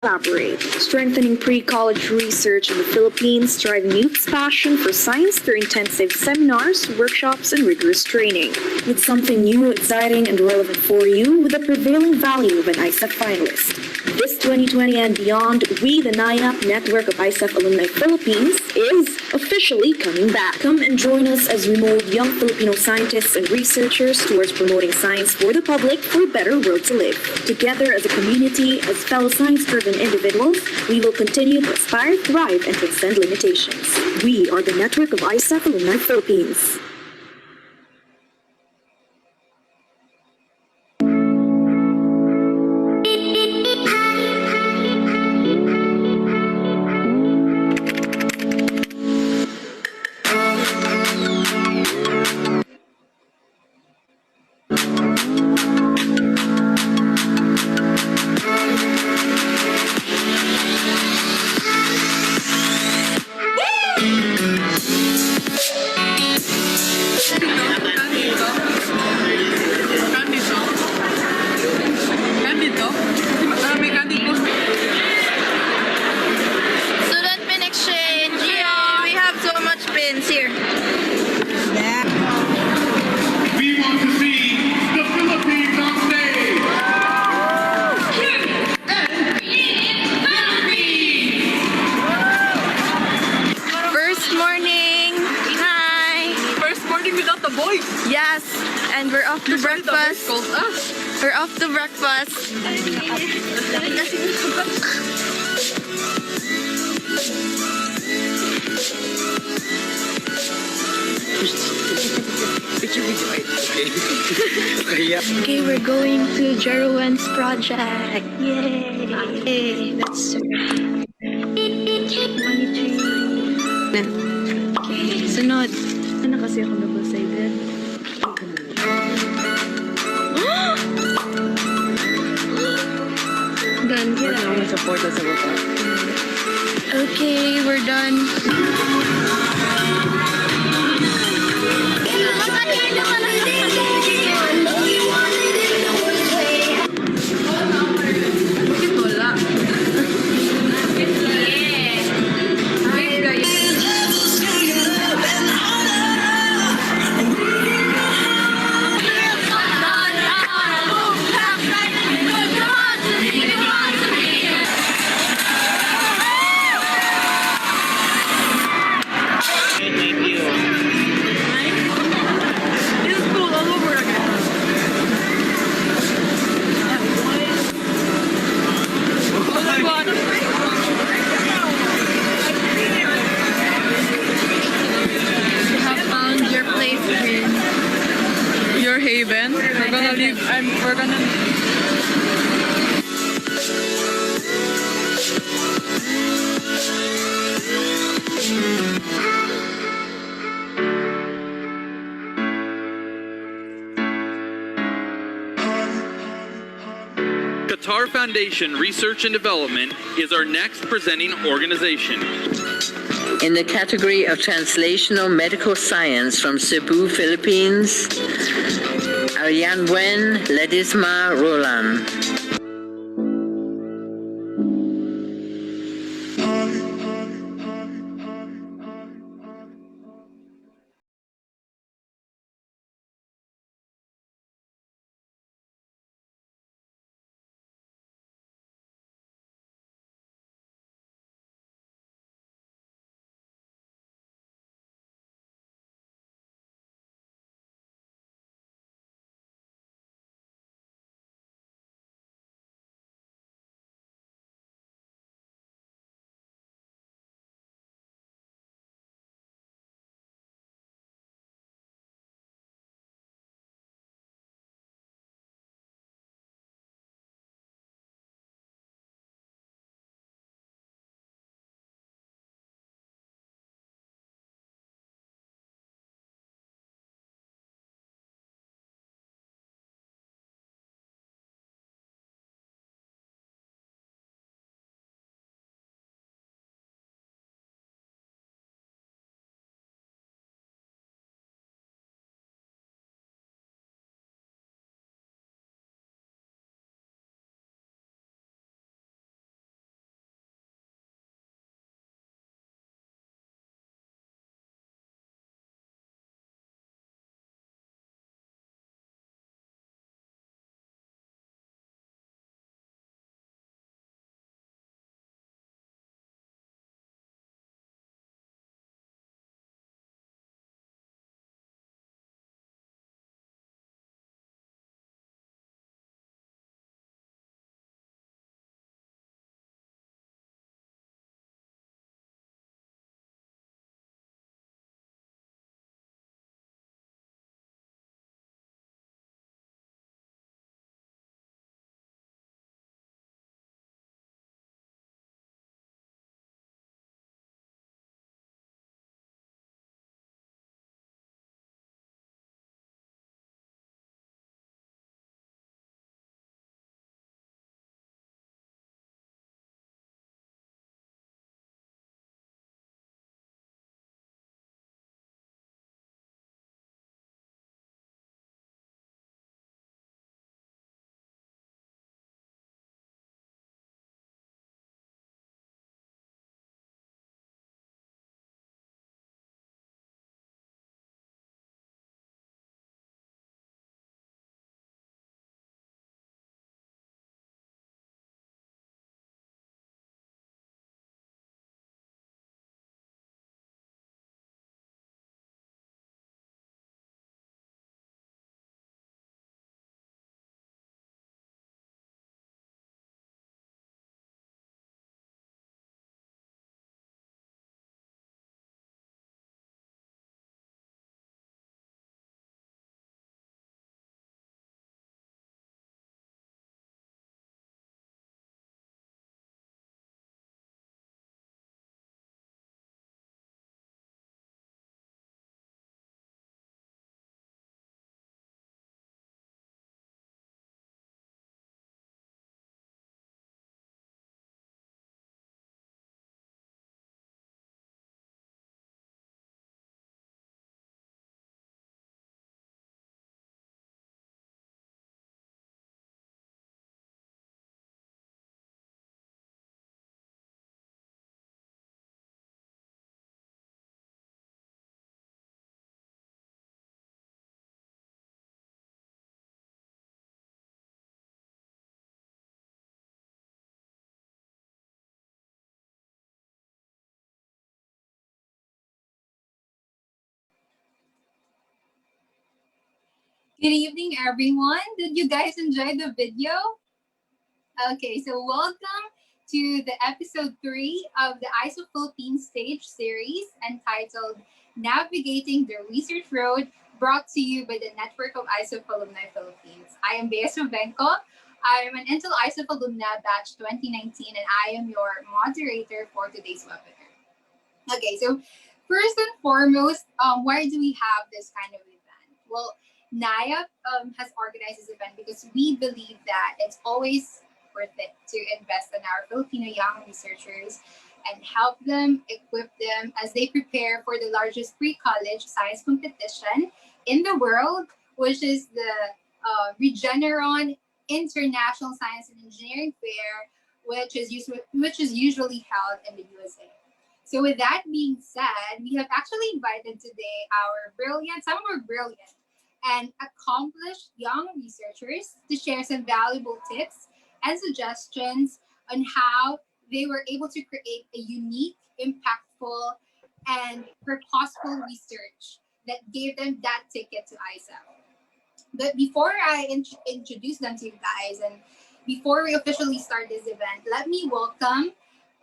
collaborate, strengthening pre-college research in the Philippines, driving youth's passion for science through intensive seminars, workshops, and rigorous training. It's something new, exciting, and relevant for you with the prevailing value of an ISEF finalist. This 2020 and beyond, we, the Niap network of ISEF Alumni Philippines, is officially coming back. Come and join us as we mold young Filipino scientists and researchers towards promoting science for the public for a better world to live. Together as a community, as fellow science-driven individuals, we will continue to aspire, thrive, and transcend limitations. We are the network of ISEF Alumni Philippines. Yes, and we're off to breakfast. We're off to breakfast. Okay, we're going to Jeroen's project. Yay! That's okay, sunod. Ano kasi ako double-sided? Done. Okay, we're done. Haven. We're gonna leave. We're gonna. Qatar Foundation Research and Development is our next presenting organization. In the category of Translational Medical Science from Cebu, Philippines, Arianwen Ledesma Rollan. Good evening, everyone. Did you guys enjoy the video? Okay, so welcome to the episode 3 of the ISEF Philippines Stage Series entitled Navigating the Research Road, brought to you by the Network of ISEF Alumni Philippines. I am Bea Venko. I am an Intel ISEF Alumni Batch 2019, and I am your moderator for today's webinar. Okay, so first and foremost, why do we have this kind of event? Well, Niap has organized this event because we believe that it's always worth it to invest in our Filipino young researchers and help them, equip them as they prepare for the largest pre-college science competition in the world, which is the Regeneron International Science and Engineering Fair, which is usually held in the USA. So with that being said, we have actually invited today some of our brilliant and accomplished young researchers to share some valuable tips and suggestions on how they were able to create a unique, impactful, and purposeful research that gave them that ticket to ISEF. But before I introduce them to you guys, and before we officially start this event, let me welcome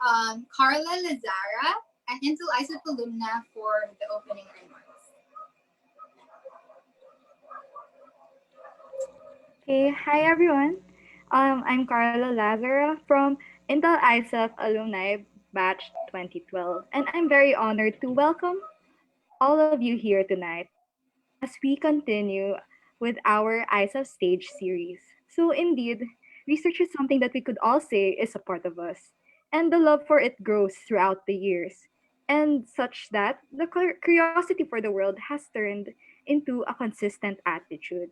Carla Lazara, an Intel ISEF alumna, for the opening remarks. Okay, hi everyone. I'm Carla Lazara from Intel ISEF Alumni Batch 2012, and I'm very honored to welcome all of you here tonight as we continue with our ISEF Stage Series. So indeed, research is something that we could all say is a part of us, and the love for it grows throughout the years, and such that the curiosity for the world has turned into a consistent attitude.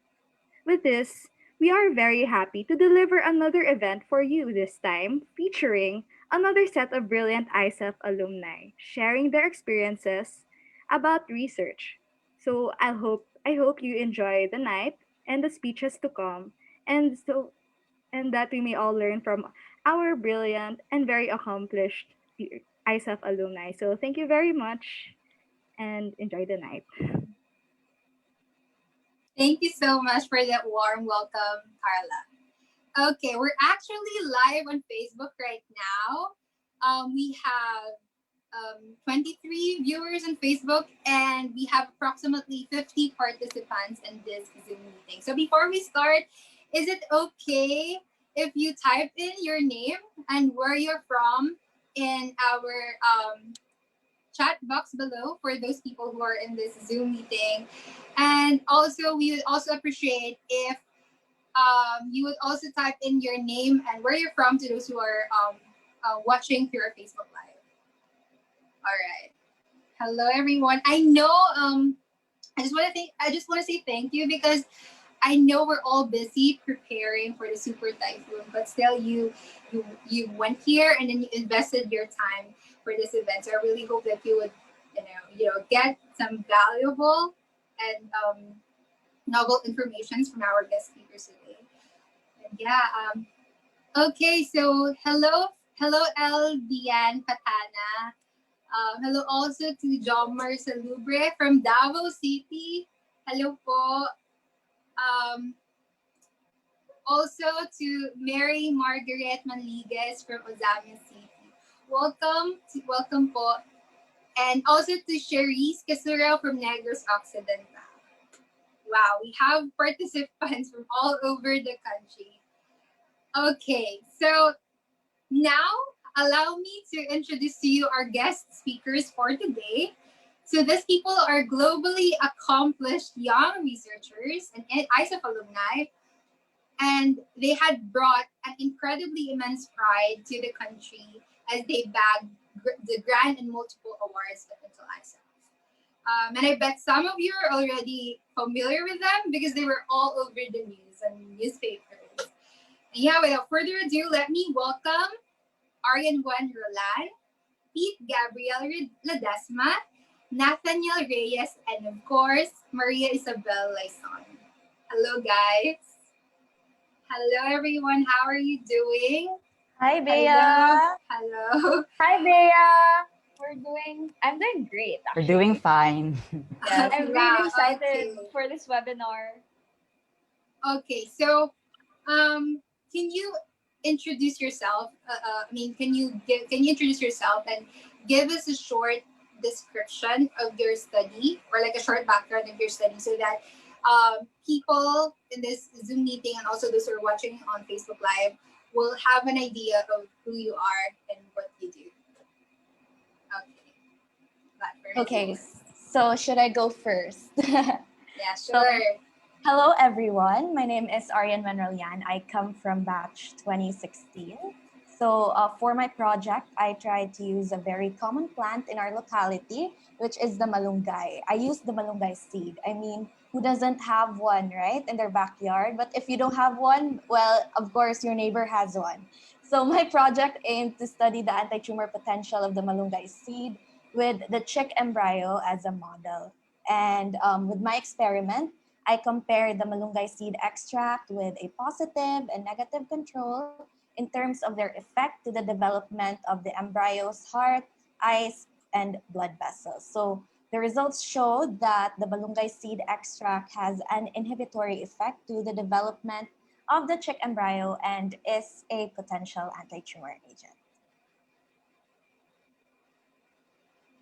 With this, we are very happy to deliver another event for you this time, featuring another set of brilliant ISEF alumni sharing their experiences about research. So I hope you enjoy the night and the speeches to come, and that we may all learn from our brilliant and very accomplished ISEF alumni. So thank you very much and enjoy the night. Thank you so much for that warm welcome, Carla. Okay, we're actually live on Facebook right now. We have 23 viewers on Facebook, and we have approximately 50 participants in this Zoom meeting. So before we start, is it okay if you type in your name and where you're from in our chat box below for those people who are in this Zoom meeting? And also, we would also appreciate if you would also type in your name and where you're from to those who are watching through our Facebook Live. All right. Hello, everyone. I know. I just want to say thank you, because I know we're all busy preparing for the super typhoon, but still, you went here and then you invested your time for this event. So I really hope that you would, get some valuable and novel information from our guest speakers today. And yeah. Okay. So hello, El Dian Patana. Hello also to Jomar Salubre from Davao City. Hello po. Also to Mary Margaret Manligues from Ozamis City. Welcome po. And also to Cherise Casura from Negros Occidental. Wow, we have participants from all over the country. Okay, so now allow me to introduce to you our guest speakers for today. So these people are globally accomplished young researchers and ISEF alumni, and they had brought an incredibly immense pride to the country as they bagged the grand and multiple awards up until ISEF. And I bet some of you are already familiar with them because they were all over the news and newspapers. And yeah, without further ado, let me welcome Arianwen Rollan, Pete Gabriel Ledesma, Nathaniel Reyes, and of course, Maria Isabel Layson. Hello, guys. Hello, everyone. How are you doing? Hi, Bea. Hello. Hi, Bea. I'm doing great, actually. We're doing fine. Yes, I'm Wow, really excited okay. for this webinar. Okay, so can you introduce yourself? Can you introduce yourself and give us a short description of your study, or like a short background of your study, so that people in this Zoom meeting and also those who are watching on Facebook Live will have an idea of who you are and what you do. Okay, that first. Okay, so should I go first? Yeah, sure. Hello, everyone. My name is Arianwen Rollan. I come from batch 2016. So for my project, I tried to use a very common plant in our locality, which is the malunggay. I used the malunggay seed. I mean, who doesn't have one, right, in their backyard? But if you don't have one, well, of course, your neighbor has one. So my project aimed to study the anti-tumor potential of the malunggay seed with the chick embryo as a model. And with my experiment, I compared the malunggay seed extract with a positive and negative control in terms of their effect to the development of the embryo's heart, eyes, and blood vessels. So the results showed that the malunggay seed extract has an inhibitory effect to the development of the chick embryo and is a potential anti-tumor agent.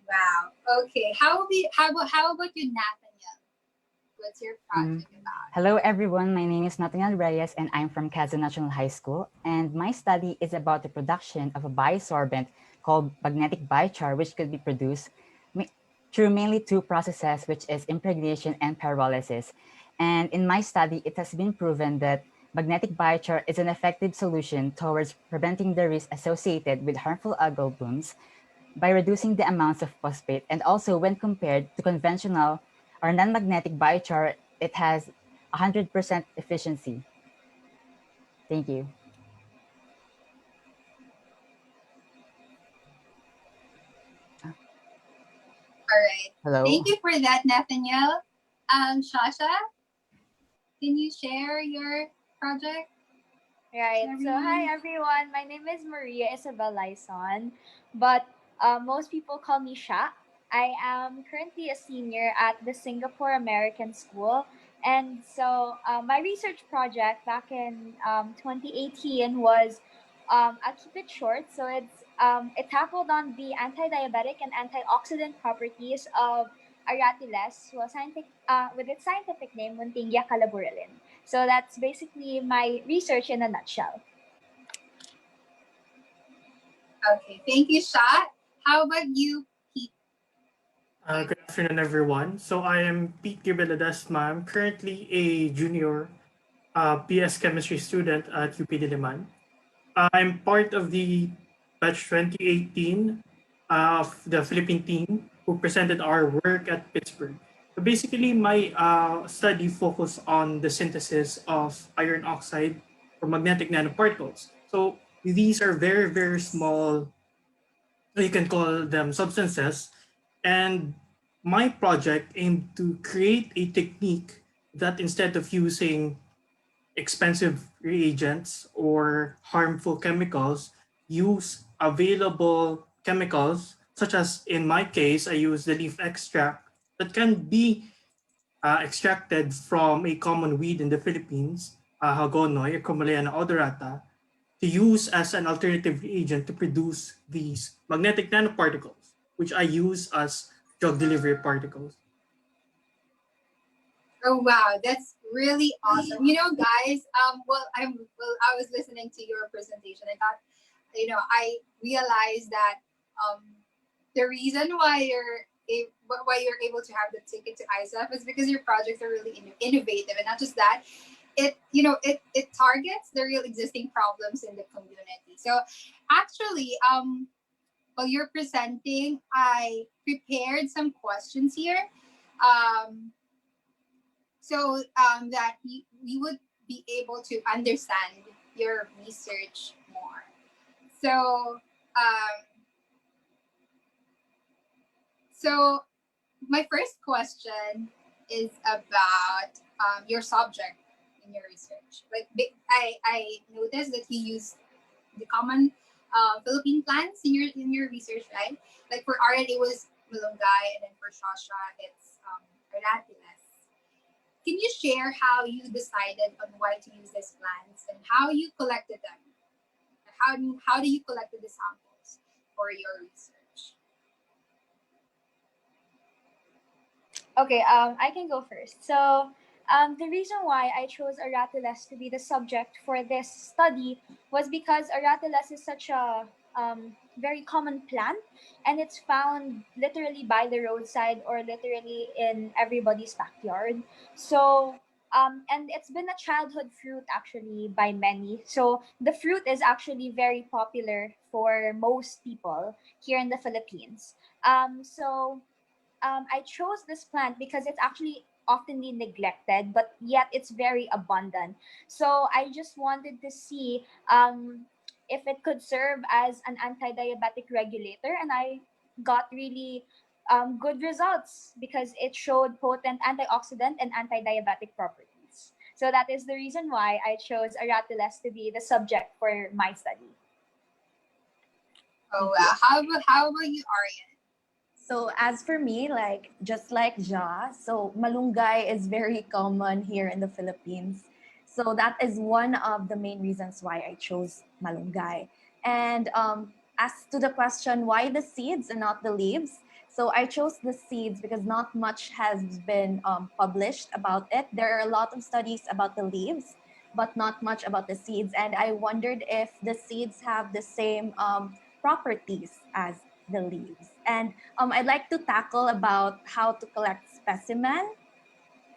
Wow. Okay. How about you, Nathaniel? What's your project about? Hello everyone, my name is Nathaniel Reyes and I'm from Quezon National High School, and my study is about the production of a biosorbent called magnetic biochar, which could be produced through mainly two processes, which is impregnation and pyrolysis. And in my study, it has been proven that magnetic biochar is an effective solution towards preventing the risk associated with harmful algal blooms by reducing the amounts of phosphate, and also when compared to conventional or non-magnetic biochar, it has 100% efficiency. Thank you. All right. Hello. Thank you for that, Nathaniel. Shasha, can you share your project? Right. So, hi Everyone. everyone. My name is Maria Isabel Layson, but most people call me Sha. I am currently a senior at the Singapore American School. And so, my research project back in 2018 was, I'll keep it short. So, it tackled on the anti diabetic and antioxidant properties of Aratiles, with its scientific name, Muntingia calaburulin. So that's basically my research in a nutshell. Okay. Thank you, Sha. How about you, Pete? Good afternoon, everyone. So I am Pete Ledesma. I'm currently a junior PS chemistry student at UP Diliman. I'm part of the batch 2018 of the Philippine team who presented our work at Pittsburgh. So basically, my study focused on the synthesis of iron oxide from magnetic nanoparticles. So these are very, very small, you can call them substances. And my project aimed to create a technique that instead of using expensive reagents or harmful chemicals, use available chemicals, such as in my case, I use the leaf extract that can be extracted from a common weed in the Philippines, hagonoy, Chromoleana odorata, to use as an alternative reagent to produce these magnetic nanoparticles, which I use as drug delivery particles. Oh wow, that's really awesome. You know, guys. I was listening to your presentation. I thought, I realized that the reason why you're able to have the ticket to ISEF is because your projects are really innovative, and not just that, it targets the real existing problems in the community. So actually, while you're presenting, I prepared some questions here, that we would be able to understand your research more. So um, so my first question is about your subject in your research. Like I noticed that you use the common Philippine plants in your research, right? Like for Aaron, it was malunggay, and then for Shasha, it's aratiles. can you share how you decided on why to use these plants and how you collected them? How do you collect the samples for your research? Okay, I can go first. So, the reason why I chose Aratiles to be the subject for this study was because Aratiles is such a very common plant, and it's found literally by the roadside or literally in everybody's backyard. So, and it's been a childhood fruit actually by many. So, the fruit is actually very popular for most people here in the Philippines. I chose this plant because it's actually oftenly neglected, but yet it's very abundant. So I just wanted to see if it could serve as an anti-diabetic regulator, and I got really good results because it showed potent antioxidant and anti-diabetic properties. So that is the reason why I chose Aratiles to be the subject for my study. Oh wow! How about you, Aryan? So as for me, like just like Ja, so malunggay is very common here in the Philippines. So that is one of the main reasons why I chose malunggay. And as to the question, why the seeds and not the leaves? So I chose the seeds because not much has been published about it. There are a lot of studies about the leaves, but not much about the seeds. And I wondered if the seeds have the same properties as the leaves. And I'd like to tackle about how to collect specimen.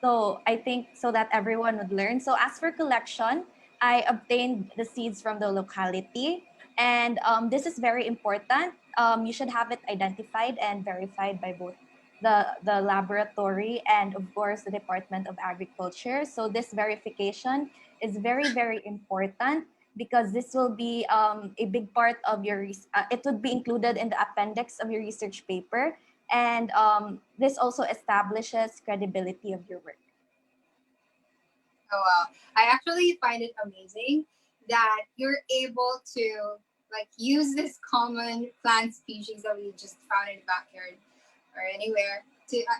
So I think so that everyone would learn. So as for collection, I obtained the seeds from the locality. And this is very important. You should have it identified and verified by both the laboratory and of course the Department of Agriculture. So this verification is very, very important because this will be a big part of your, it would be included in the appendix of your research paper. And this also establishes credibility of your work. Oh wow! I actually find it amazing that you're able to like use this common plant species that we just found in the backyard or anywhere.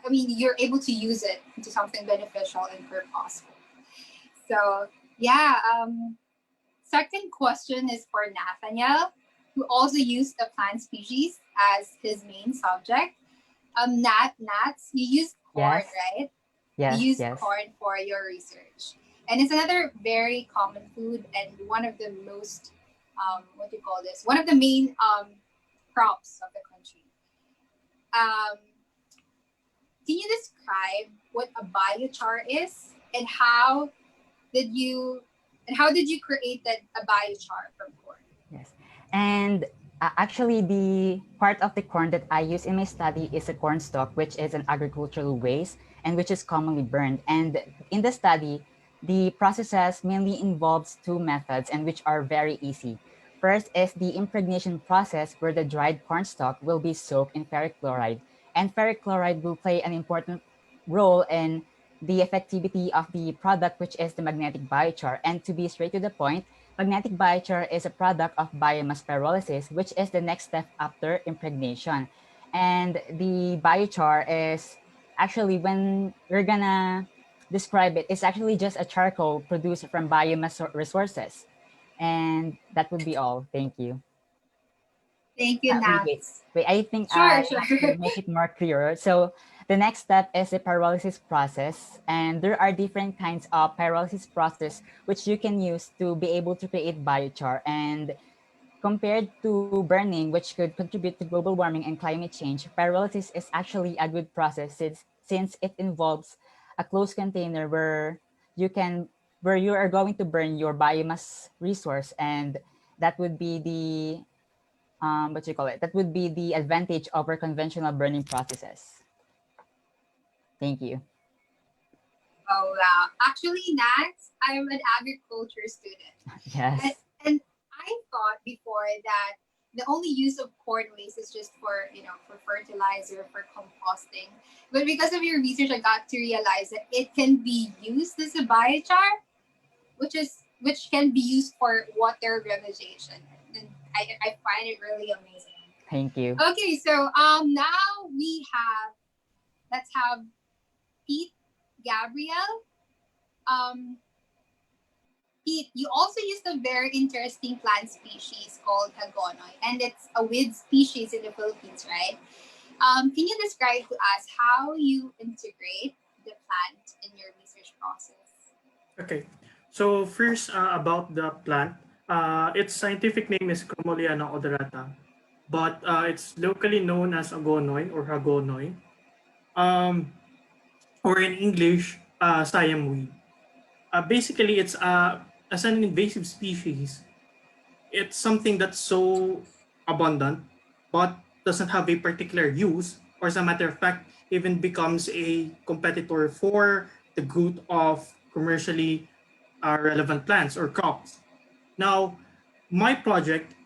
I mean, you're able to use it into something beneficial and purposeful. So yeah. Second question is for Nathaniel, who also used a plant species as his main subject. Nats, you used corn, Yes. right? Yes, You used yes. corn for your research. And it's another very common food and one of the most, what do you call this? One of the main crops of the country. Um, can you describe what a biochar is and did you how did you create a biochar from corn? Yes. And actually, the part of the corn that I use in my study is a corn stalk, which is an agricultural waste and which is commonly burned. And in the study, the processes mainly involves two methods and which are very easy. First is the impregnation process where the dried corn stalk will be soaked in ferric chloride. And ferric chloride will play an important role in the effectivity of the product, which is the magnetic biochar. And to be straight to the point, magnetic biochar is a product of biomass pyrolysis, which is the next step after impregnation. And the biochar is actually, when we're gonna describe it, it's actually just a charcoal produced from biomass resources. And that would be all. Thank you. Thank you, Wait, wait, Nats. wait. I think Sure, I sure. have to make it more clearer. So the next step is the pyrolysis process. And there are different kinds of pyrolysis process which you can use to be able to create biochar. And compared to burning, which could contribute to global warming and climate change, pyrolysis is actually a good process since it involves a closed container where you are going to burn your biomass resource, and that would be the what you call it? That would be the advantage over conventional burning processes. Thank you. Oh wow. Actually, Nats, I'm an agriculture student. Yes. And I thought before that the only use of corn waste is just for fertilizer, for composting. But because of your research, I got to realize that it can be used as a biochar, which can be used for water remediation. And I find it really amazing. Thank you. Okay, so now let's have Pete Gabriel Pete, you also used a very interesting plant species called hagonoy, and it's a weed species in the Philippines, right? Can you describe to us how you integrate the plant in your research process? Okay. So first, about the plant, its scientific name is Cromoliana odorata, but it's locally known as agonoy or hagonoy, um, or in English, Siam weed. Basically, it's as an invasive species, it's something that's so abundant, but doesn't have a particular use, or as a matter of fact, even becomes a competitor for the growth of commercially relevant plants or crops. Now, my project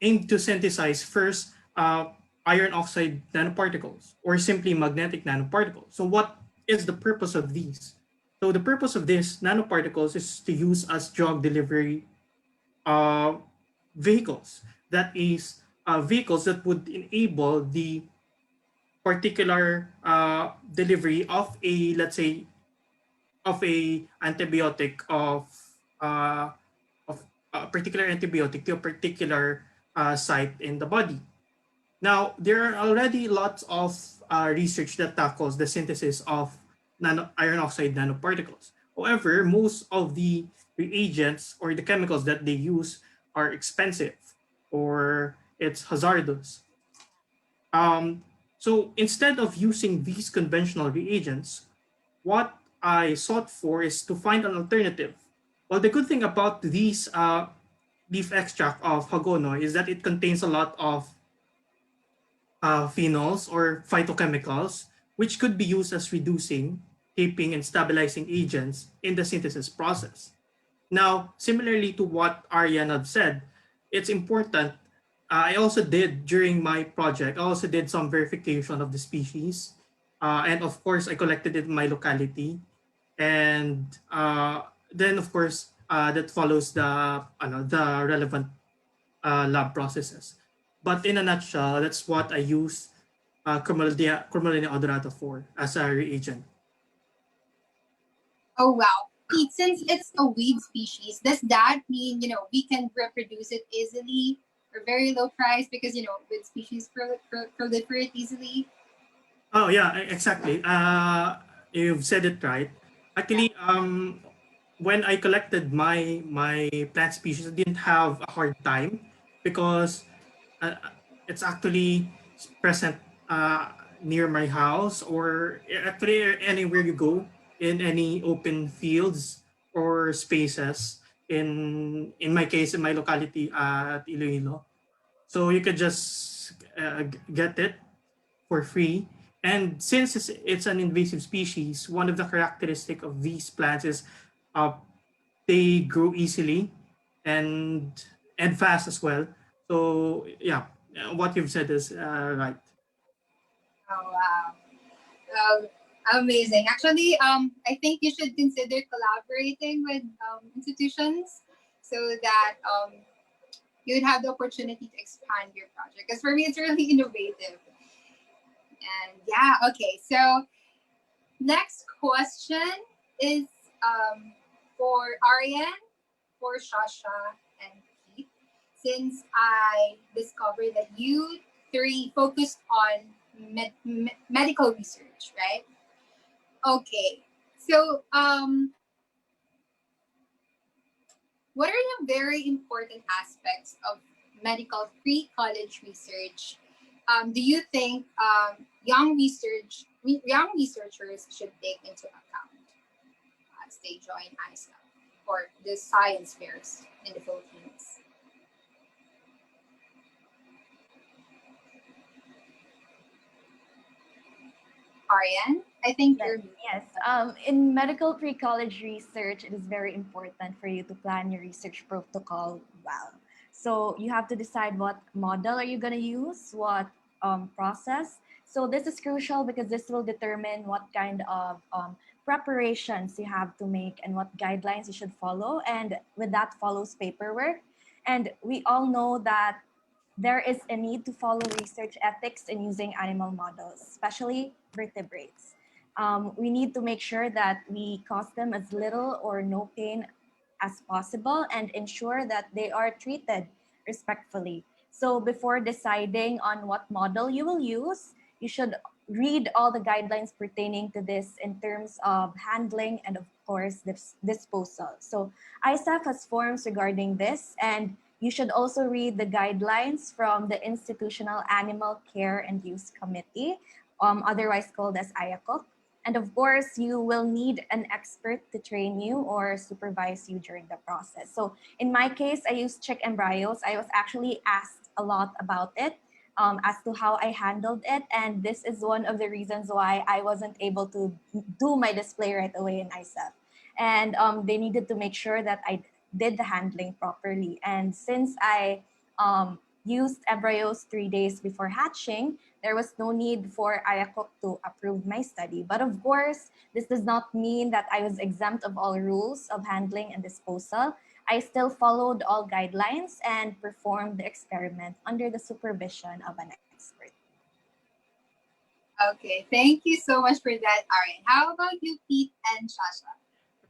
aimed to synthesize first iron oxide nanoparticles or simply magnetic nanoparticles. So, what is the purpose of these? So, the purpose of these nanoparticles is to use as drug delivery uh, vehicles. That is, vehicles that would enable the particular delivery of a, let's say, of a antibiotic uh, of a particular antibiotic to a particular site in the body. Now, there are already lots of research that tackles the synthesis of iron oxide nanoparticles. However, most of the reagents or the chemicals that they use are expensive or it's hazardous. Um, so instead of using these conventional reagents, what I sought for is to find an alternative. Well, the good thing about these leaf extract of hagono is that it contains a lot of phenols or phytochemicals, which could be used as reducing, taping, and stabilizing agents in the synthesis process. Now, similarly to what Ariane had said, it's important. I also did during my project, I also did some verification of the species. And of course, I collected it in my locality. And then, of course, that follows the relevant lab processes. But in a nutshell, that's what I use Cromolina odorata for as a reagent. Oh wow. Pete, since it's a weed species, does that mean, we can reproduce it easily or very low price because, weed species proliferate easily? Oh yeah, exactly. You've said it right. Actually, when I collected my plant species, I didn't have a hard time because uh, it's actually present near my house or actually anywhere you go in any open fields or spaces. In my case, in my locality at Iloilo, so you could just get it for free. And since it's an invasive species, one of the characteristic of these plants is uh, they grow easily and and fast as well. So yeah, what you've said is right. Oh wow. Amazing. Actually, I think you should consider collaborating with institutions so that you would have the opportunity to expand your project. Because for me, it's really innovative. And yeah, okay. So next question is for Aryan, for Shasha, and Pete. Since I discovered that you three focused on medical research, right? Okay. So, what are the very important aspects of medical pre-college research? Do you think young researchers should take into account as they join ISEF or the science fairs in the Philippines? Ariane, I think you're Yes. In medical pre-college research, it is very important for you to plan your research protocol well. So you have to decide what model are you going to use, what process. So this is crucial because this will determine what kind of preparations you have to make and what guidelines you should follow. And with that follows paperwork. And we all know that there is a need to follow research ethics in using animal models, especially vertebrates. We need to make sure that we cause them as little or no pain as possible and ensure that they are treated respectfully. So before deciding on what model you will use, you should read all the guidelines pertaining to this in terms of handling and of course disposal. So ISEF has forms regarding this, and you should also read the guidelines from the Institutional Animal Care and Use Committee, otherwise called as IACUC. And of course, you will need an expert to train you or supervise you during the process. So in my case, I used chick embryos. I was actually asked a lot about it, as to how I handled it. And this is one of the reasons why I wasn't able to do my display right away in ISEF. And they needed to make sure that I did the handling properly. And since I used embryos 3 days before hatching, there was no need for IACUC to approve my study. But of course, this does not mean that I was exempt of all rules of handling and disposal. I still followed all guidelines and performed the experiment under the supervision of an expert. Okay, thank you so much for that, Arian. How about you, Pete and Shasha?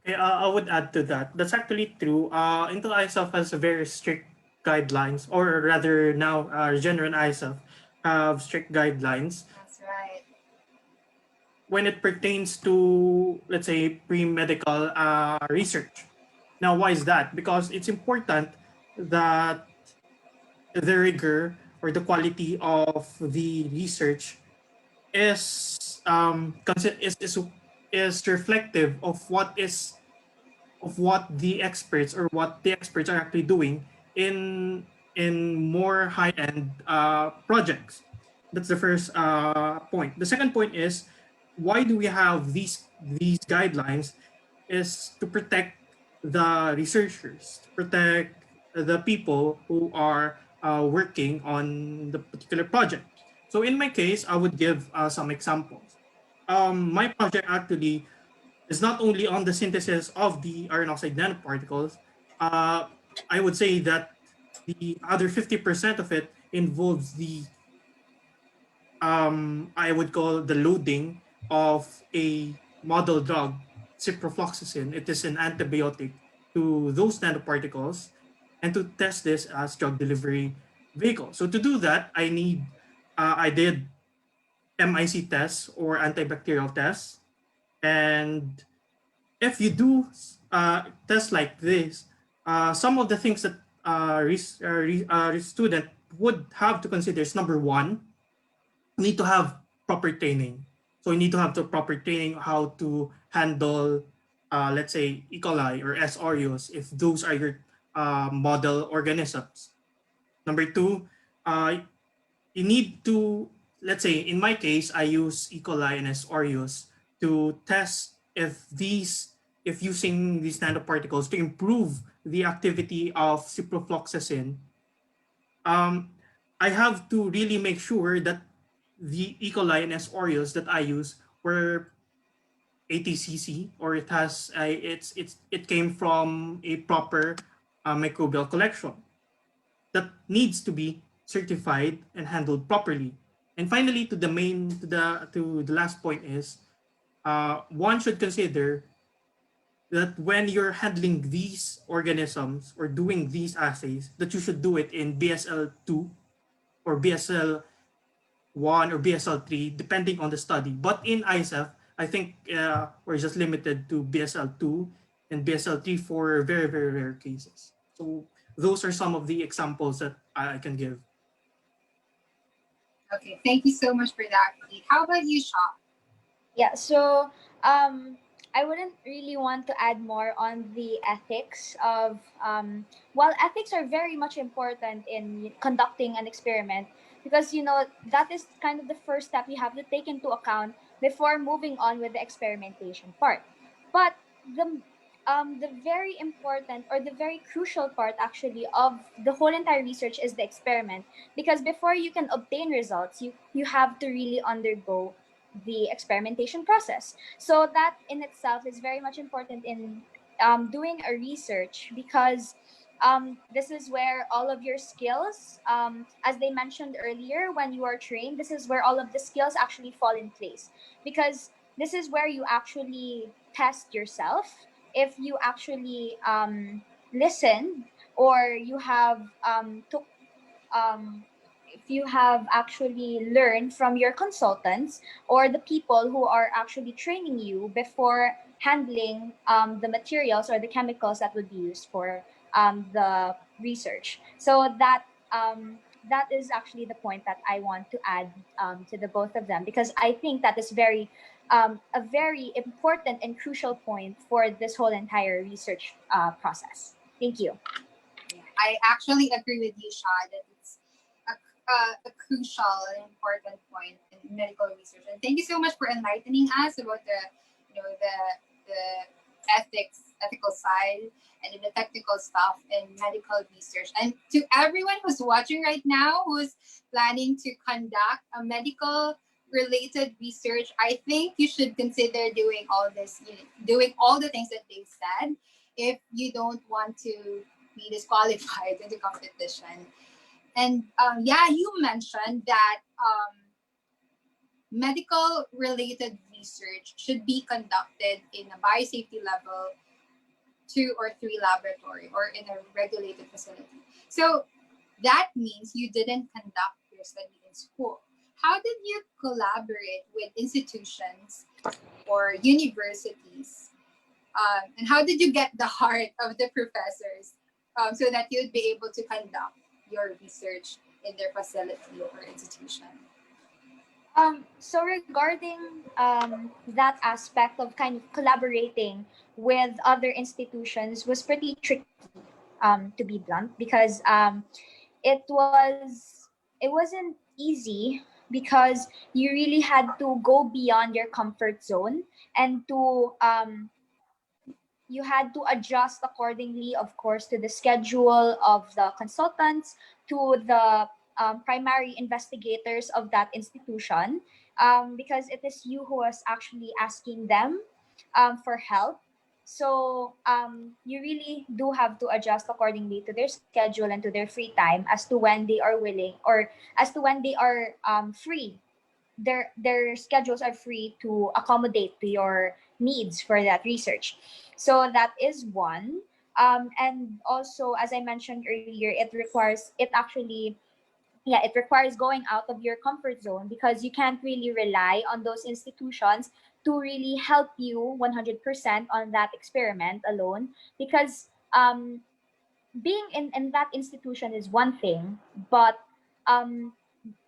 Okay, I would add to that. That's actually true. Intel ISEF has a very strict guidelines, or rather now, General ISEF have strict guidelines That's right. when it pertains to, let's say, pre-medical research. Now, why is that? Because it's important that the rigor or the quality of the research is is reflective of what the experts are actually doing in more high end projects. That's the first point. The second point is, why do we have these guidelines? Is to protect the researchers, to protect the people who are working on the particular project. So in my case, I would give some examples. My project actually is not only on the synthesis of the iron oxide nanoparticles. I would say that the other 50% of it involves the I would call the loading of a model drug, ciprofloxacin. It is an antibiotic to those nanoparticles, and to test this as drug delivery vehicle. So to do that, I did MIC tests or antibacterial tests, and if you do tests like this, some of the things that student would have to consider is number one, you need to have proper training. So you need to have the proper training how to handle, let's say, E. coli or S. aureus if those are your model organisms. Number two, you need to, let's say, in my case, I use E. coli and S. aureus to test if using these nanoparticles to improve the activity of ciprofloxacin. I have to really make sure that the E. coli and S. aureus that I use were ATCC, or it came from a proper microbial collection that needs to be certified and handled properly. And finally, to the last point is, one should consider that when you're handling these organisms or doing these assays, that you should do it in BSL 2 or BSL 1 or BSL 3, depending on the study. But in ISEF, I think we're just limited to BSL 2 and BSL 3 for very, very rare cases. So those are some of the examples that I can give. Okay, thank you so much for that, Pete. How about you, Shaw? Yeah, so I wouldn't really want to add more on the ethics of, while ethics are very much important in conducting an experiment, because that is kind of the first step you have to take into account before moving on with the experimentation part. But the very important or the very crucial part actually of the whole entire research is the experiment, because before you can obtain results, you have to really undergo the experimentation process. So that in itself is very much important in doing a research, because this is where all of your skills, as they mentioned earlier, when you are trained, this is where all of the skills actually fall in place. Because this is where you actually test yourself if you actually listen, or you have took if you have actually learned from your consultants or the people who are actually training you before handling the materials or the chemicals that would be used for the research. So that is actually the point that I want to add to the both of them, because I think that is a very important and crucial point for this whole entire research process. Thank you. I actually agree with you, Shah, that it's a crucial and important point in medical research. And thank you so much for enlightening us about the ethical side, and the technical stuff in medical research. And to everyone who's watching right now, who's planning to conduct a medical related research, I think you should consider doing all this, doing all the things that they've said, if you don't want to be disqualified in the competition. And yeah, you mentioned that medical related research should be conducted in a biosafety level 2 or 3 laboratory, or in a regulated facility. So that means you didn't conduct your study in school. How did you collaborate with institutions or universities? And how did you get the heart of the professors so that you'd be able to conduct your research in their facility or institution? So regarding that aspect of kind of collaborating with other institutions was pretty tricky, to be blunt, because it wasn't easy, because you really had to go beyond your comfort zone, and to you had to adjust accordingly, of course, to the schedule of the consultants, to the primary investigators of that institution, because it is you who is actually asking them for help. So you really do have to adjust accordingly to their schedule and to their free time, as to when they are willing, or as to when they are free. Their schedules are free to accommodate to your needs for that research. So that is one. And also, as I mentioned earlier, it requires going out of your comfort zone, because you can't really rely on those institutions to really help you 100% on that experiment alone, because being in that institution is one thing, but um,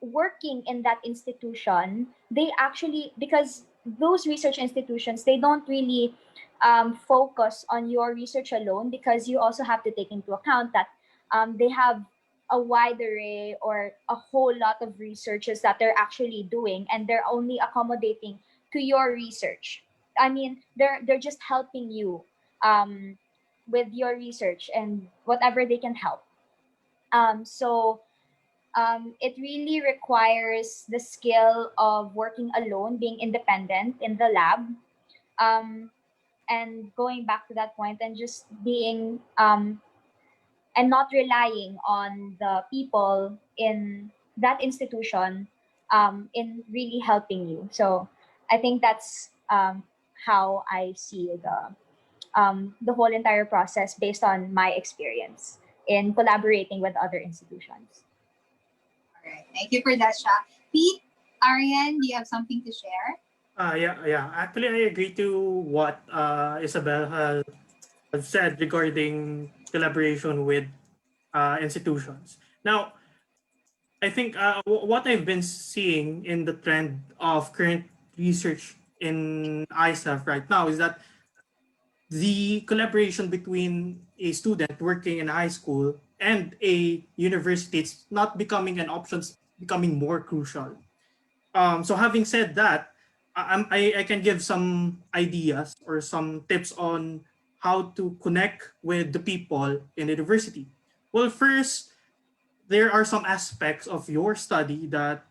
working in that institution, they actually, because those research institutions, they don't really focus on your research alone, because you also have to take into account that they have a wide array or a whole lot of researches that they're actually doing, and they're only accommodating to your research. I mean, they're just helping you with your research and whatever they can help. So it really requires the skill of working alone, being independent in the lab, and going back to that point, and just being and not relying on the people in that institution in really helping you. So I think that's how I see the whole entire process, based on my experience in collaborating with other institutions. All right, thank you for that, Shah. Pete, Arian, do you have something to share? Yeah. Actually, I agree to what Isabel has said regarding collaboration with institutions. Now, I think what I've been seeing in the trend of current research in ISEF right now is that the collaboration between a student working in high school and a university, it's not becoming an option, it's becoming more crucial. So having said that, I can give some ideas or some tips on how to connect with the people in the university. Well, first, there are some aspects of your study that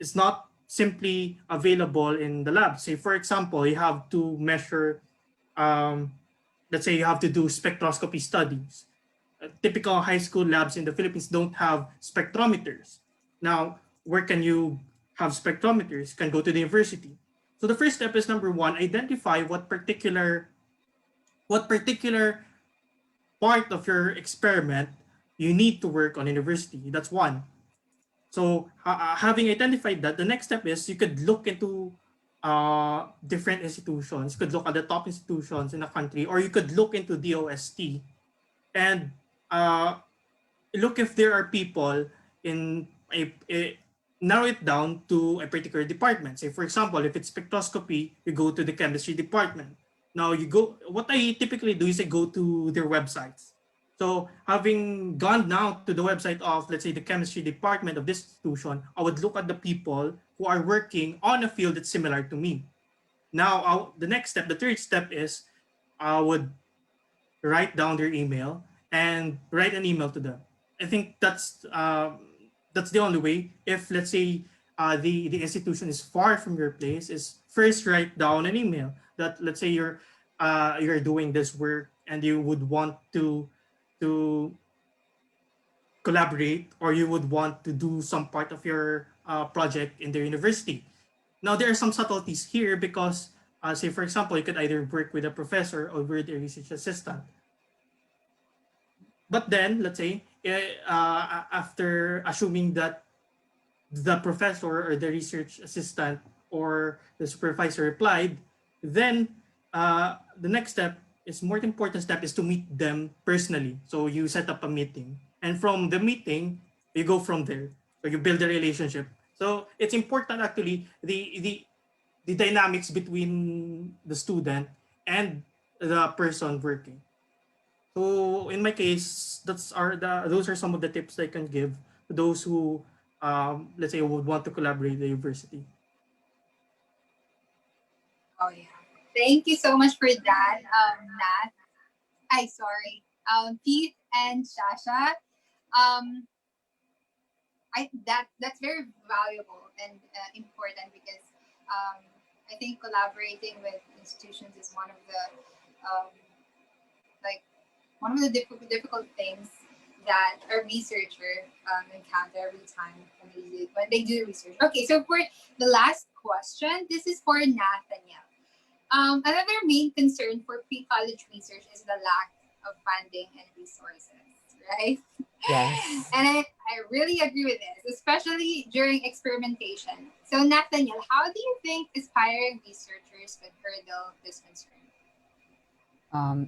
is not simply available in the lab. Say, for example, you have to measure, um, let's say you have to do spectroscopy studies. Typical high school labs in the Philippines don't have spectrometers. Now, where can you have spectrometers? You can go to the university. So the first step is number one, identify what particular part of your experiment you need to work on university. That's one. So having identified that, the next step is you could look into different institutions. You could look at the top institutions in the country, or you could look into DOST and uh, look if there are people in a narrow it down to a particular department. Say, for example, if it's spectroscopy, you go to the chemistry department. Now you go, what I typically do is I go to their websites. So having gone now to the website of, let's say, the chemistry department of this institution, I would look at the people who are working on a field that's similar to me. Now, the next step, the third step is I would write down their email and write an email to them. I think that's the only way. If, let's say, the institution is far from your place, is first write down an email that, let's say, you're doing this work and you would want to collaborate, or you would want to do some part of your project in the university. Now, there are some subtleties here because, say, for example, you could either work with a professor or with a research assistant. But then, let's say, after assuming that the professor or the research assistant or the supervisor replied, then the next step is more important step is to meet them personally. So you set up a meeting, and from the meeting, you go from there. So you build a relationship. So it's important actually the dynamics between the student and the person working. So in my case, those are some of the tips I can give to those who, let's say, would want to collaborate with the university. Oh yeah. Thank you so much for that, Nat. Sorry, Pete and Shasha. Um, that's very valuable and important because I think collaborating with institutions is one of the um, like one of the difficult things that a researcher encounter every time when they do research. Okay, so for the last question, this is for Nathaniel. Another main concern for pre-college research is the lack of funding and resources, right? Yes. And I really agree with this, especially during experimentation. So Nathaniel, how do you think aspiring researchers could hurdle this concern?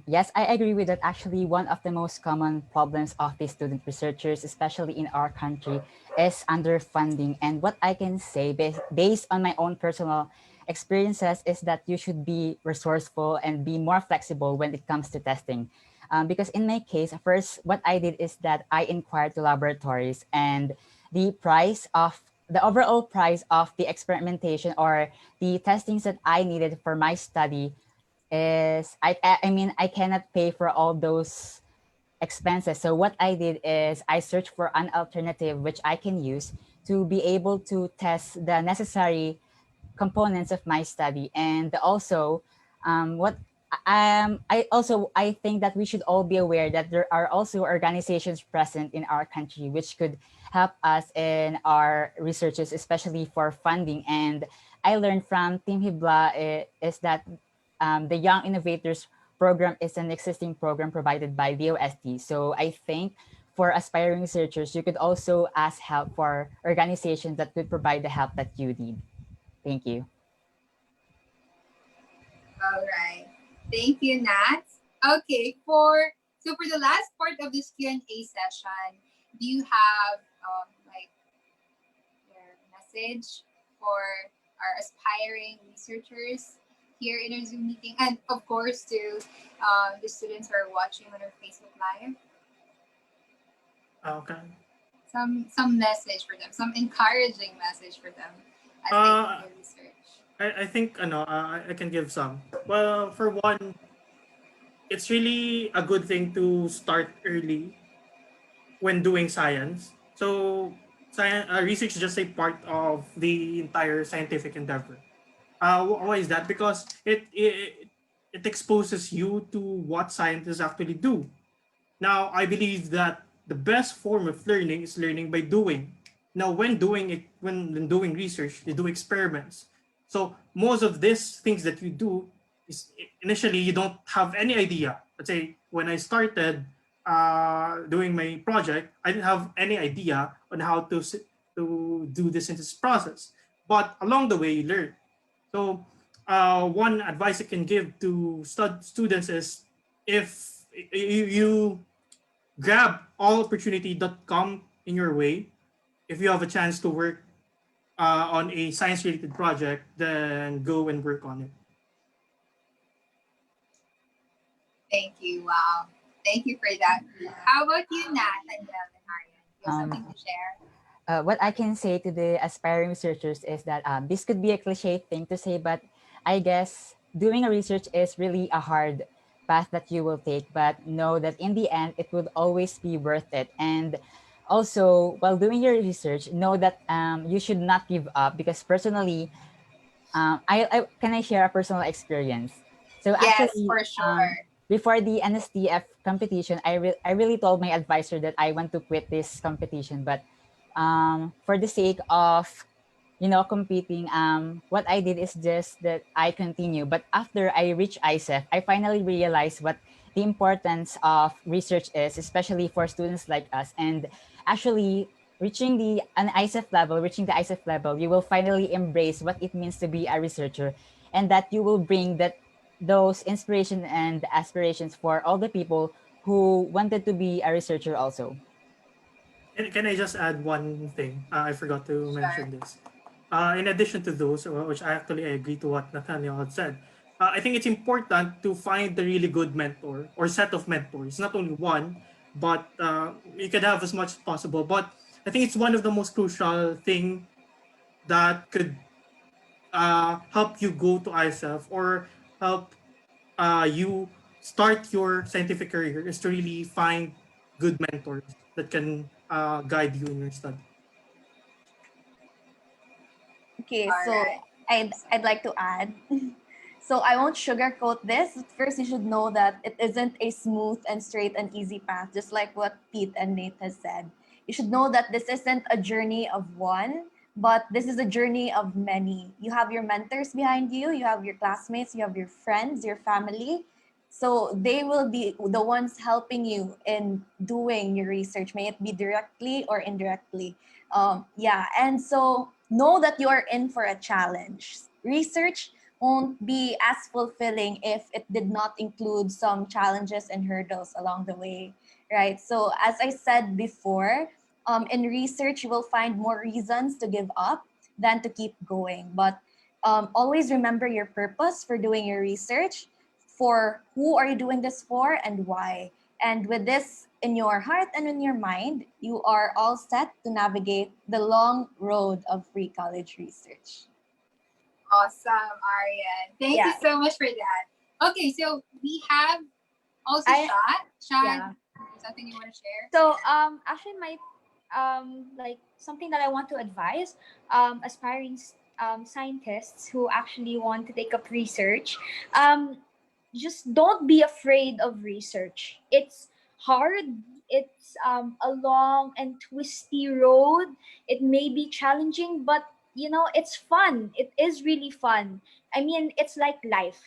Yes, I agree with that. Actually, one of the most common problems of the student researchers, especially in our country, is underfunding. And what I can say, based on my own personal experiences, is that you should be resourceful and be more flexible when it comes to testing. Because in my case, first, what I did is that I inquired to laboratories, and the overall price of the experimentation or the testings that I needed for my study is I mean I cannot pay for all those expenses. So what I did is I searched for an alternative which I can use to be able to test the necessary components of my study. And also what I think that we should all be aware that there are also organizations present in our country which could help us in our researches, especially for funding. And I learned from Team Hibla is that the Young Innovators Program is an existing program provided by DOST. So I think for aspiring researchers, you could also ask help for organizations that could provide the help that you need. Thank you. All right. Thank you, Nat. Okay, for the last part of this Q&A session, do you have like your message for our aspiring researchers here in our Zoom meeting, and of course to the students who are watching on our Facebook Live? Okay. Some message for them, some encouraging message for them as they do their research. I think I can give some. Well, for one, it's really a good thing to start early when doing science. So research is just a part of the entire scientific endeavor. Why is that? Because it exposes you to what scientists actually do. Now, I believe that the best form of learning is learning by doing. Now, when doing research, you do experiments. So most of these things that you do is initially you don't have any idea. Let's say when I started doing my project, I didn't have any idea on how to do the synthesis process. But along the way, you learn. So one advice I can give to students is if you grab all opportunity that come in your way, if you have a chance to work on a science-related project, then go and work on it. Thank you. Wow. Thank you for that. How about you, Nathaniel and Arian? You have something to share? What I can say to the aspiring researchers is that this could be a cliche thing to say, but I guess doing a research is really a hard path that you will take, but know that in the end, it would always be worth it. And also, while doing your research, know that you should not give up because personally, can I share a personal experience? So Yes, actually, for sure. before the NSTF competition, I really told my advisor that I want to quit this competition, but for the sake of competing, what I did is just that I continue. But after I reached ISEF, I finally realized what the importance of research is, especially for students like us. And actually, reaching the ISEF level, you will finally embrace what it means to be a researcher, and that you will bring those inspiration and aspirations for all the people who wanted to be a researcher also. Can I just add one thing? I forgot to Sure. mention this. In addition to those, which I actually agree to what Nathaniel had said, I think it's important to find the really good mentor or set of mentors, not only one, but you can have as much as possible. But I think it's one of the most crucial thing that could help you go to ISEF or help you start your scientific career is to really find good mentors that can guide you in your study. Okay, All so right. I'd like to add. So I won't sugarcoat this. First, you should know that it isn't a smooth and straight and easy path, just like what Pete and Nate has said. You should know that this isn't a journey of one, but this is a journey of many. You have your mentors behind you, you have your classmates, you have your friends, your family. So they will be the ones helping you in doing your research, may it be directly or indirectly. Yeah, and so know that you are in for a challenge. Research won't be as fulfilling if it did not include some challenges and hurdles along the way, right? So, as I said before, in research, you will find more reasons to give up than to keep going. But always remember your purpose for doing your research, for who are you doing this for and why. And with this in your heart and in your mind, you are all set to navigate the long road of pre-college research. Awesome, Arian. Thank you Yeah. so much for that. Okay, so we have also I- Shad. Yeah. Something you want to share? So actually my like something that I want to advise aspiring scientists who actually want to take up research, just don't be afraid of research. It's hard. It's a long and twisty road. It may be challenging, but it's fun. It is really fun. I mean, it's like life.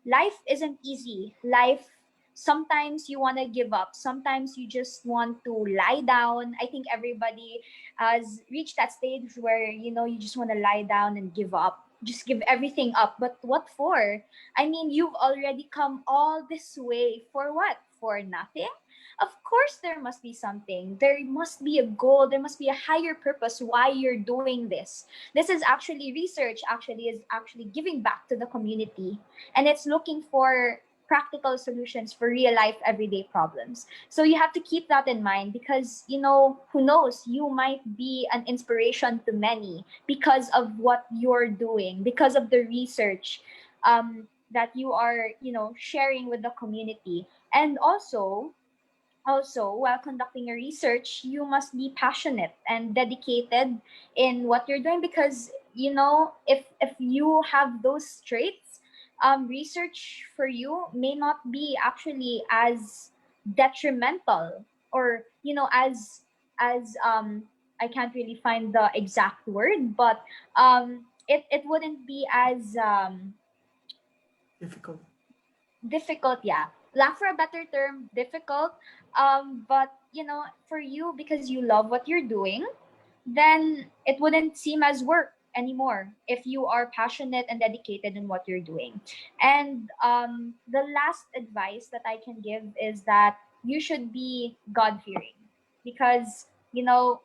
Life isn't easy. Life, sometimes you want to give up, sometimes you just want to lie down. I think everybody has reached that stage where you just want to lie down and give up, just give everything up. But what for? I mean, you've already come all this way for what? For nothing? Of course there must be something. There must be a goal, there must be a higher purpose why you're doing this. This is actually research, actually is actually giving back to the community, and it's looking for practical solutions for real life everyday problems. So you have to keep that in mind, because who knows, you might be an inspiration to many because of what you're doing, because of the research that you are sharing with the community. And also, while conducting your research, you must be passionate and dedicated in what you're doing, because if you have those traits, research for you may not be actually as detrimental, or as I can't really find the exact word, but it wouldn't be as Difficult. difficult, yeah, lack for a better term, difficult. But you know, for you, because you love what you're doing, then it wouldn't seem as work anymore if you are passionate and dedicated in what you're doing. And the last advice that I can give is that you should be God fearing, because you know,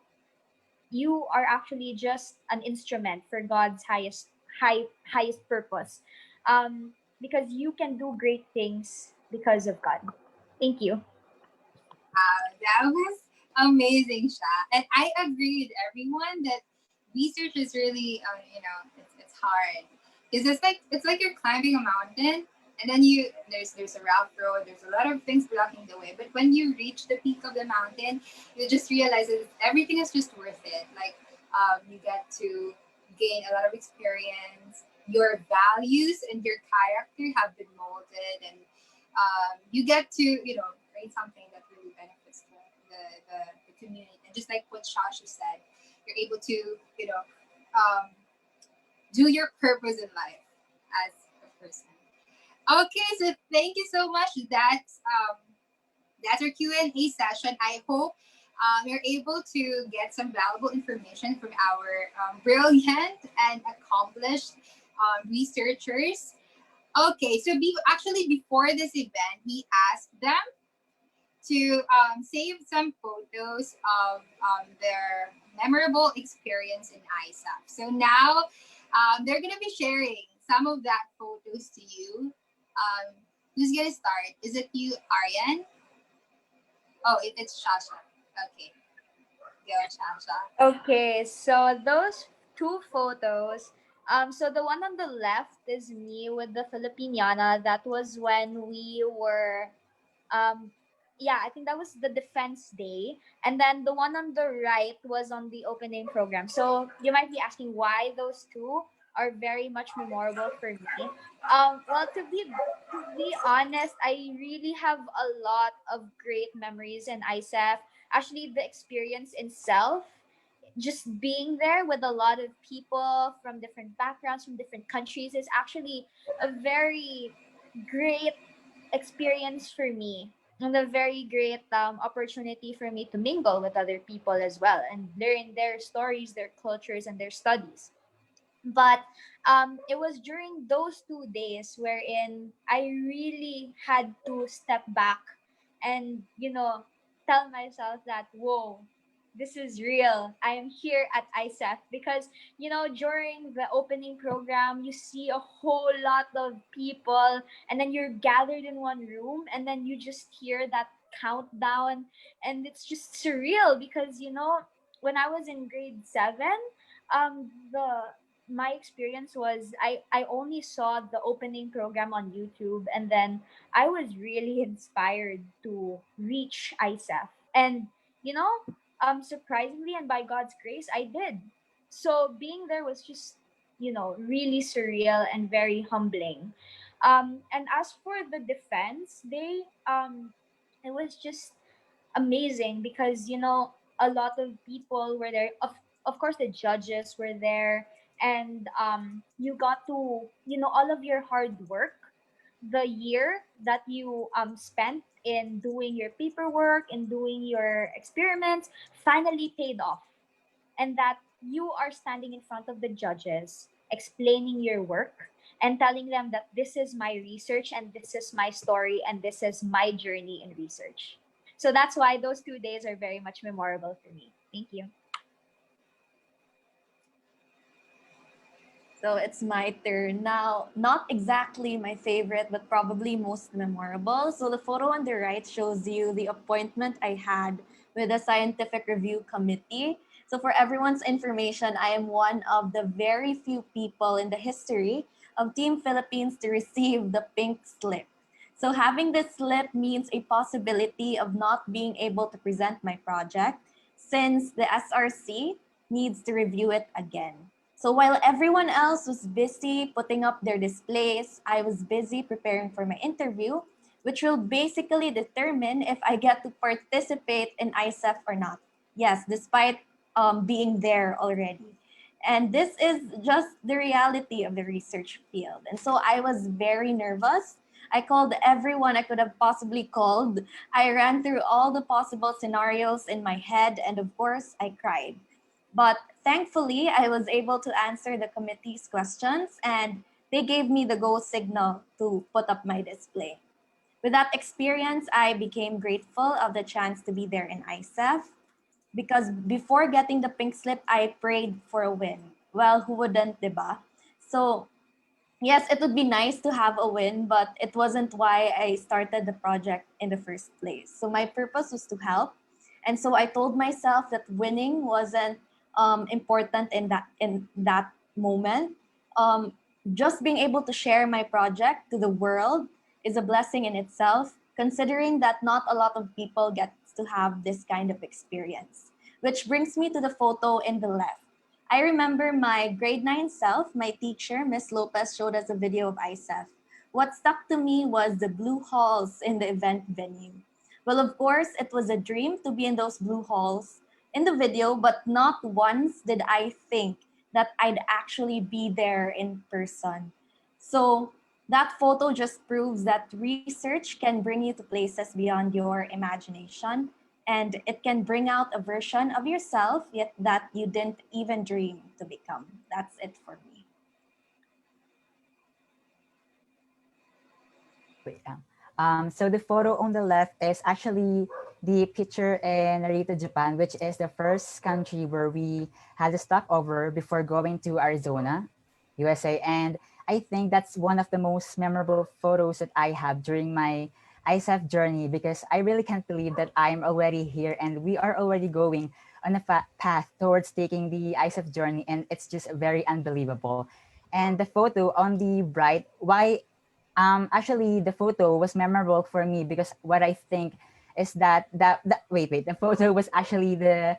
you are actually just an instrument for God's highest purpose. Because you can do great things because of God. Thank you. That was amazing, Sha. And I agree with everyone that research is really, it's hard. Because it's like you're climbing a mountain, and then there's a rough road, there's a lot of things blocking the way. But when you reach the peak of the mountain, you just realize that everything is just worth it. Like you get to gain a lot of experience. Your values and your character have been molded, and you get to create something that really benefits the community. And just like what Shasha said, you're able to um, do your purpose in life as a person. Okay, so thank you so much. That's our Q&A session. I hope you're able to get some valuable information from our brilliant and accomplished researchers. Okay, so before this event, we asked them to save some photos of their memorable experience in ISEF. So now they're going to be sharing some of that photos to you. Who's going to start? Is it you, Aryan? Oh, it's Shasha. Okay, go, Shasha. Okay, so those two photos. So the one on the left is me with the Filipiniana. That was when we were yeah, I think that was the defense day. And then the one on the right was on the opening program. So you might be asking why those two are very much memorable for me. Well, to be honest, I really have a lot of great memories in ISEF. Actually, the experience itself, just being there with a lot of people from different backgrounds, from different countries, is actually a very great experience for me, and a very great opportunity for me to mingle with other people as well and learn their stories, their cultures, and their studies. But it was during those 2 days wherein I really had to step back and, you know, tell myself that, whoa, this is real. I am here at ISEF because, you know, during the opening program, you see a whole lot of people, and then you're gathered in one room, and then you just hear that countdown, and it's just surreal because, you know, when I was in grade 7, the my experience was I only saw the opening program on YouTube, and then I was really inspired to reach ISEF. And you know, surprisingly and by God's grace, I did. So being there was just, you know, really surreal and very humbling. And as for the defense, it was just amazing because, you know, a lot of people were there. Of course, the judges were there, and you got to, you know, all of your hard work, the year that you spent in doing your paperwork and doing your experiments, finally paid off. And that you are standing in front of the judges explaining your work and telling them that this is my research and this is my story and this is my journey in research. So that's why those 2 days are very much memorable for me. Thank you. So it's my turn. Now, not exactly my favorite, but probably most memorable. So the photo on the right shows you the appointment I had with the scientific review committee. So for everyone's information, I am one of the very few people in the history of Team Philippines to receive the pink slip. So having this slip means a possibility of not being able to present my project since the SRC needs to review it again. So while everyone else was busy putting up their displays, I was busy preparing for my interview, which will basically determine if I get to participate in ISEF or not. Yes, despite being there already. And this is just the reality of the research field. And so I was very nervous. I called everyone I could have possibly called. I ran through all the possible scenarios in my head, and of course, I cried. But thankfully, I was able to answer the committee's questions, and they gave me the go signal to put up my display. With that experience, I became grateful of the chance to be there in ISEF, because before getting the pink slip, I prayed for a win. Well, who wouldn't, diba? So yes, it would be nice to have a win, but it wasn't why I started the project in the first place. So my purpose was to help, and so I told myself that winning wasn't important in that moment. Um, just being able to share my project to the world is a blessing in itself, considering that not a lot of people get to have this kind of experience. Which brings me to the photo in the left. I remember my grade 9 self, my teacher, Miss Lopez, showed us a video of ISEF. What stuck to me was the blue halls in the event venue. Well, of course, it was a dream to be in those blue halls in the video, but not once did I think that I'd actually be there in person. So that photo just proves that research can bring you to places beyond your imagination, and it can bring out a version of yourself yet that you didn't even dream to become. That's it for me. Wait, so the photo on the left is actually the picture in Narita, Japan, which is the first country where we had a stopover before going to Arizona, USA. And I think that's one of the most memorable photos that I have during my ISEF journey, because I really can't believe that I'm already here and we are already going on a path towards taking the ISEF journey. And it's just very unbelievable. And the photo on the right, actually the photo was memorable for me because what I think is that the photo was actually the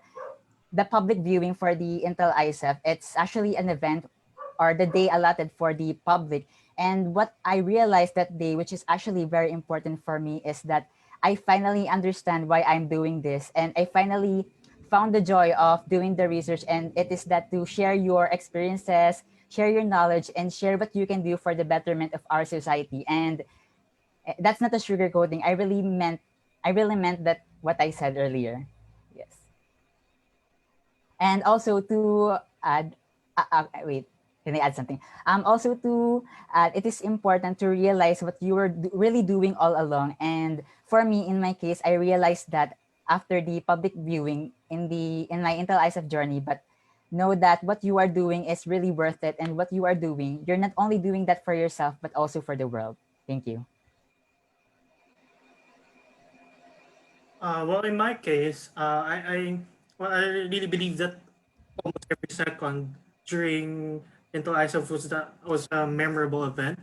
public viewing for the Intel ISEF. It's actually an event or the day allotted for the public. And what I realized that day, which is actually very important for me, is that I finally understand why I'm doing this. And I finally found the joy of doing the research. And it is that to share your experiences, share your knowledge, and share what you can do for the betterment of our society. And that's not a sugarcoating. I really meant that what I said earlier. Yes. And also to add, wait, can I add something? Also to add, it is important to realize what you were really doing all along. And for me, in my case, I realized that after the public viewing in my Intel ISEF journey, but know that what you are doing is really worth it. And what you are doing, you're not only doing that for yourself, but also for the world. Thank you. Well, in my case, I really believe that almost every second during Intel ISOF was a memorable event.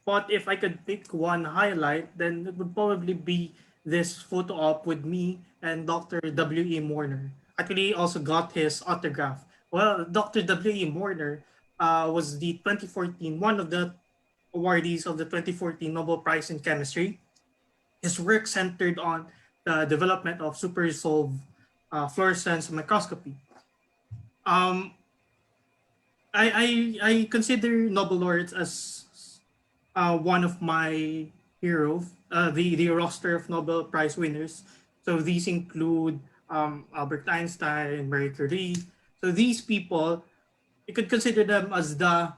But if I could pick one highlight, then it would probably be this photo op with me and Dr. W.E. Morner. Actually, also got his autograph. Well, Dr. W.E. Morner was the 2014 one of the awardees of the 2014 Nobel Prize in Chemistry. His work centered on the development of super resolved fluorescence microscopy. Um, I consider Nobel laureates as one of my heroes, the roster of Nobel Prize winners. So these include Albert Einstein, Marie Curie. So these people, you could consider them as the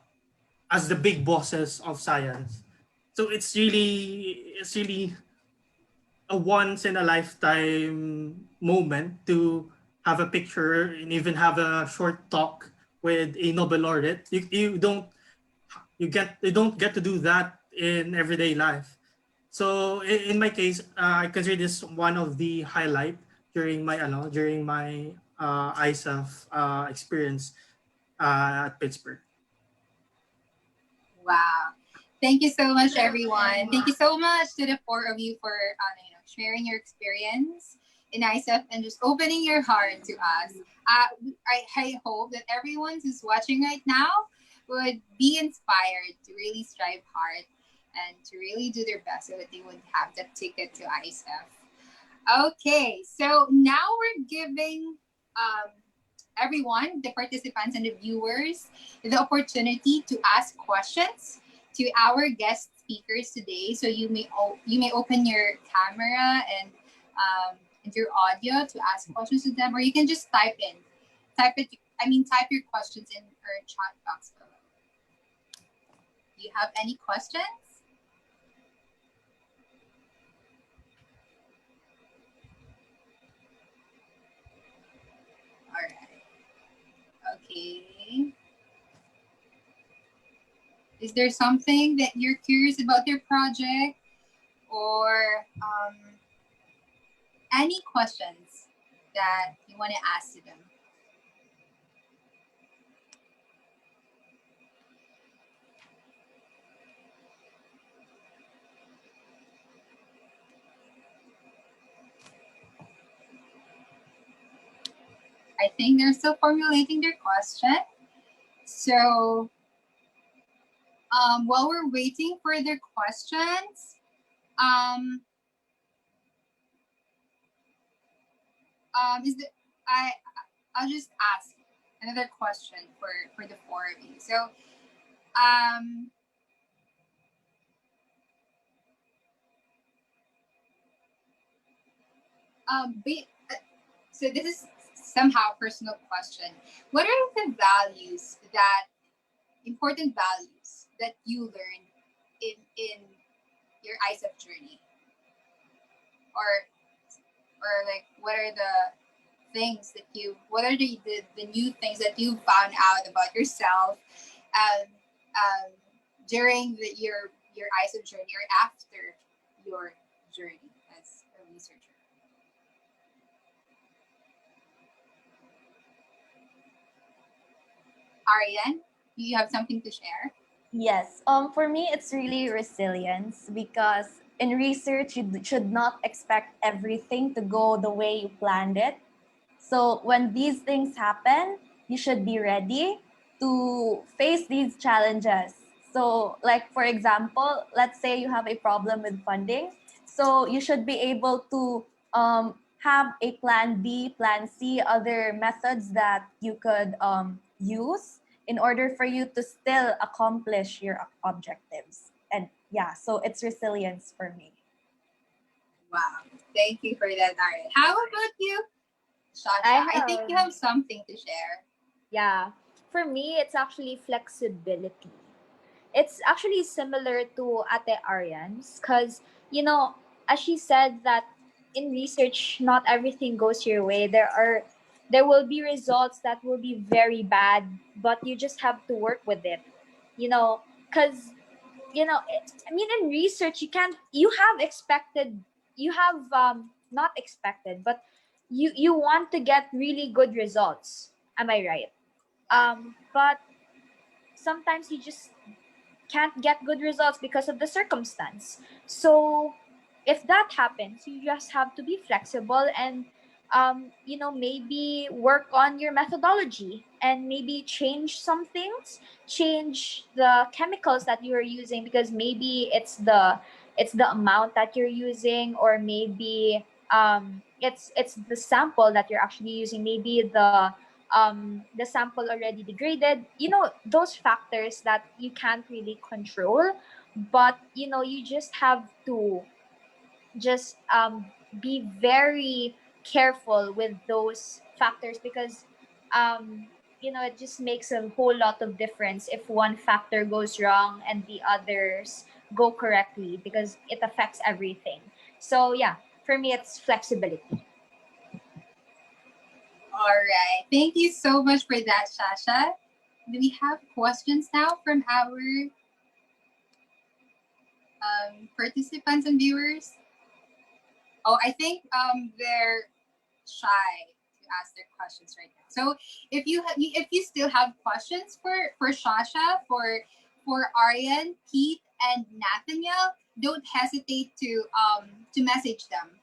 big bosses of science. So it's really a once in a lifetime moment to have a picture and even have a short talk with a Nobel laureate. You don't get to do that in everyday life. So in my case, I consider this one of the highlight during my ISAF experience at Pittsburgh. Wow. Thank you so much, everyone. Thank you so much to the four of you for sharing your experience in ISEF and just opening your heart to us. I hope that everyone who's watching right now would be inspired to really strive hard and to really do their best so that they would have that ticket to ISEF. Okay, so now we're giving everyone, the participants and the viewers, the opportunity to ask questions to our guest speakers today. So you may open your camera and your audio to ask questions to them, or you can just type your questions in our chat box below. Do you have any questions? All right. Okay. Is there something that you're curious about your project, or any questions that you want to ask to them? I think they're still formulating their question. So while we're waiting for their questions, I'll just ask another question for the four of you. So so this is somehow a personal question. What are the important values that you learned in your ISEF journey? Or like, what are the new things that you found out about yourself during your ISEF journey, or after your journey as a researcher? Ariane, do you have something to share? Yes. For me, it's really resilience, because in research, you should not expect everything to go the way you planned it. So when these things happen, you should be ready to face these challenges. So, like, for example, let's say you have a problem with funding. So you should be able to have a plan B, plan C, other methods that you could use in order for you to still accomplish your objectives. And yeah, so it's resilience for me. Wow. Thank you for that, Ariane. How about you, Shasha? I think you have something to share. Yeah. For me, it's actually flexibility. It's actually similar to Ate Arian's, because, as she said, that in research, not everything goes your way. There will be results that will be very bad, but you just have to work with it. Because in research, you have not expected, but you want to get really good results. Am I right? But sometimes you just can't get good results because of the circumstance. So if that happens, you just have to be flexible and maybe work on your methodology and maybe change some things, change the chemicals that you are using, because maybe it's the amount that you're using, or maybe it's the sample that you're actually using. Maybe the sample already degraded. Those factors that you can't really control, but you just have to just be very careful with those factors, because it just makes a whole lot of difference if one factor goes wrong and the others go correctly, because it affects everything. So yeah, for me, it's flexibility. All right. Thank you so much for that, Shasha. Do we have questions now from our participants and viewers? Oh, I think they're shy to ask their questions right now. So if you still have questions for Shasha, for Ariane, Pete, and Nathaniel, don't hesitate to message them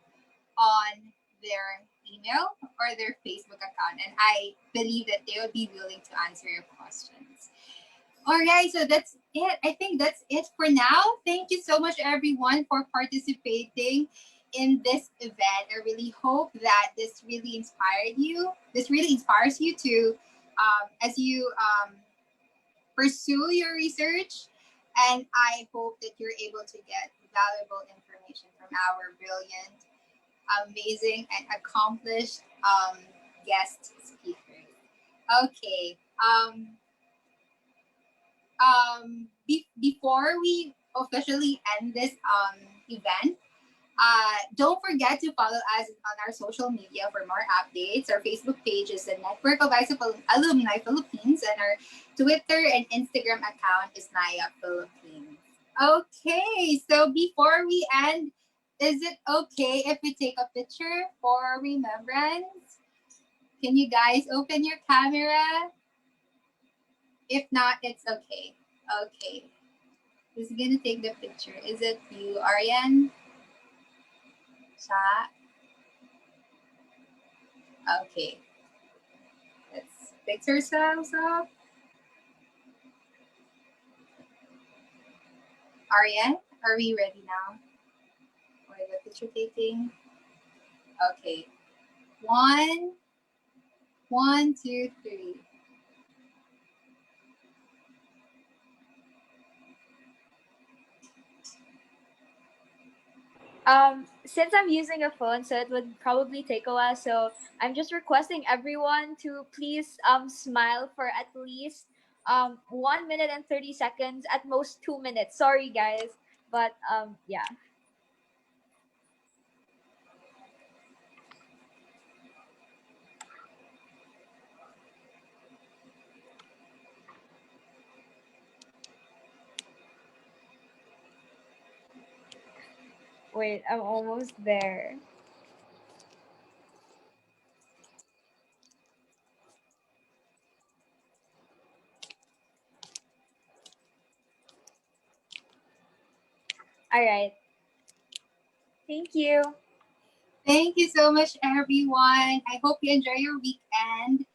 on their email or their Facebook account, and I believe that they will be willing to answer your questions. All right, so that's it. I think that's it for now. Thank you so much, everyone, for participating in this event. I really hope that this really inspired you. This really inspires you to, as you pursue your research. And I hope that you're able to get valuable information from our brilliant, amazing, and accomplished guest speakers. Okay. Before we officially end this event, don't forget to follow us on our social media for more updates. Our Facebook page is the Network of ISEF Alumni Philippines, and our Twitter and Instagram account is Niap Philippines. Okay, so before we end, is it okay if we take a picture for remembrance? Can you guys open your camera? If not, it's okay. Okay. Who's gonna take the picture? Is it you, Arian? Siya? Okay. Let's fix ourselves up. Arian, are we ready now? For the picture taking? Okay. 1, 1, 2, 3. Since I'm using a phone, so it would probably take a while. So I'm just requesting everyone to please smile for at least 1 minute and 30 seconds, at most 2 minutes. Sorry guys, but yeah. Wait, I'm almost there. All right. Thank you. Thank you so much, everyone. I hope you enjoy your weekend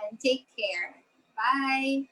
and take care. Bye.